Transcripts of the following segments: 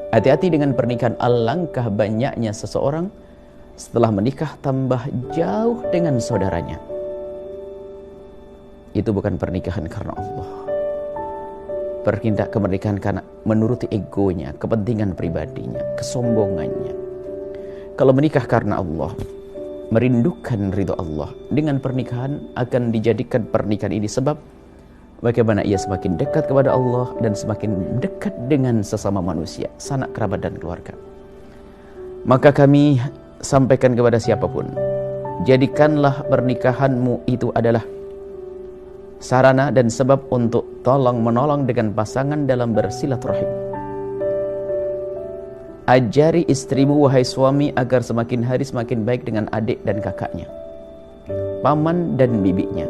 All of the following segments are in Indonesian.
Hati-hati dengan pernikahan. Alangkah banyaknya seseorang setelah menikah tambah jauh dengan saudaranya. Itu bukan pernikahan karena Allah. Pernikahan karena menuruti egonya, kepentingan pribadinya, kesombongannya. Kalau menikah karena Allah, merindukan ridho Allah, dengan pernikahan akan dijadikan pernikahan ini sebab bagaimana ia semakin dekat kepada Allah dan semakin dekat dengan sesama manusia, sanak kerabat dan keluarga. Maka kami sampaikan kepada siapapun, jadikanlah pernikahanmu itu adalah sarana dan sebab untuk tolong menolong dengan pasangan dalam bersilaturahim. Ajari istrimu wahai suami agar semakin hari semakin baik dengan adik dan kakaknya, paman dan bibinya.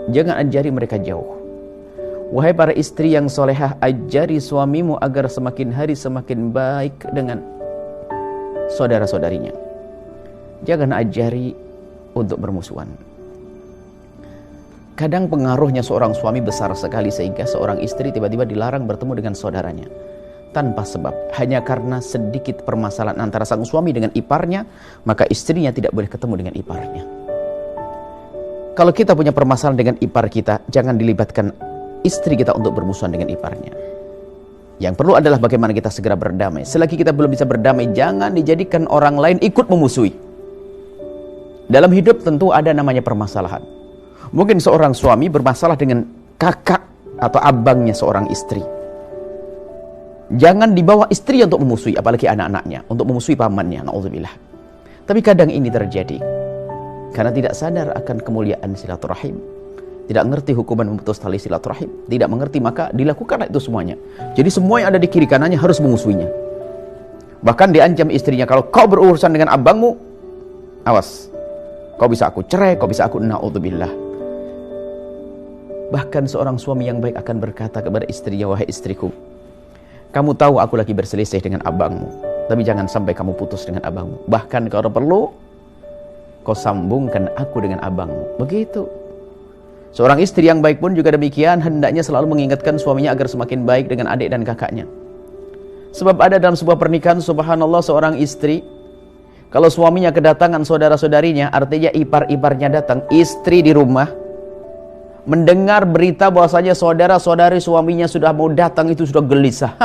Jangan ajari mereka jauh. Wahai para istri yang solehah, ajari suamimu agar semakin hari semakin baik dengan saudara-saudarinya. Jangan ajari untuk bermusuhan. Kadang pengaruhnya seorang suami besar sekali sehingga seorang istri tiba-tiba dilarang bertemu dengan saudaranya tanpa sebab, hanya karena sedikit permasalahan antara sang suami dengan iparnya, maka istrinya tidak boleh ketemu dengan iparnya. Kalau kita punya permasalahan dengan ipar kita, jangan dilibatkan istri kita untuk bermusuhan dengan iparnya. Yang perlu adalah bagaimana kita segera berdamai. Selagi kita belum bisa berdamai, jangan dijadikan orang lain ikut memusuhi. Dalam hidup tentu ada namanya permasalahan. Mungkin seorang suami bermasalah dengan kakak atau abangnya seorang istri. Jangan dibawa istri untuk memusuhi, apalagi anak-anaknya, untuk memusuhi pamannya, na'udzubillah. Tapi kadang ini terjadi karena tidak sadar akan kemuliaan silaturahim, tidak mengerti hukuman memutus tali silaturahim, tidak mengerti, maka dilakukan itu semuanya. Jadi semua yang ada di kiri kanannya harus memusuhinya. Bahkan diancam istrinya, kalau kau berurusan dengan abangmu, awas, kau bisa aku cerai, kau bisa aku na'udzubillah. Bahkan seorang suami yang baik akan berkata kepada istrinya, wahai istriku, kamu tahu aku lagi berselisih dengan abangmu, tapi jangan sampai kamu putus dengan abangmu. Bahkan kalau perlu, kau sambungkan aku dengan abangmu. Begitu. Seorang istri yang baik pun juga demikian, hendaknya selalu mengingatkan suaminya agar semakin baik dengan adik dan kakaknya. Sebab ada dalam sebuah pernikahan, subhanallah, seorang istri, kalau suaminya kedatangan saudara-saudarinya, artinya ipar-iparnya datang, istri di rumah mendengar berita bahwasanya saudara-saudari suaminya sudah mau datang, itu sudah gelisah.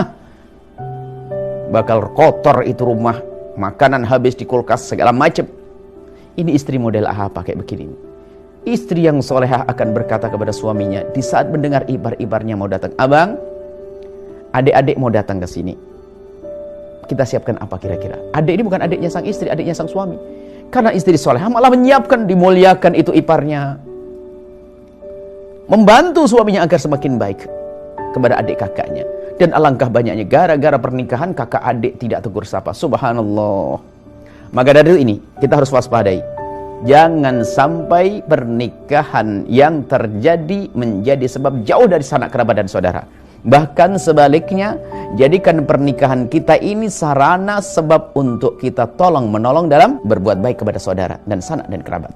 Bakal kotor itu rumah, makanan habis di kulkas, segala macam. Ini istri model apa kayak begini? Istri yang solehah akan berkata kepada suaminya di saat mendengar ibar-ibarnya mau datang, abang, adik-adik mau datang ke sini, kita siapkan apa kira-kira? Adik ini bukan adiknya sang istri, adiknya sang suami. Karena istri solehah malah menyiapkan, dimuliakan itu iparnya, membantu suaminya agar semakin baik kepada adik kakaknya. Dan alangkah banyaknya gara-gara pernikahan kakak adik tidak tegur sapa. Subhanallah. Maka dari ini kita harus waspadai. Jangan sampai pernikahan yang terjadi menjadi sebab jauh dari sanak kerabat dan saudara. Bahkan sebaliknya, jadikan pernikahan kita ini sarana sebab untuk kita tolong menolong dalam berbuat baik kepada saudara dan sanak dan kerabat.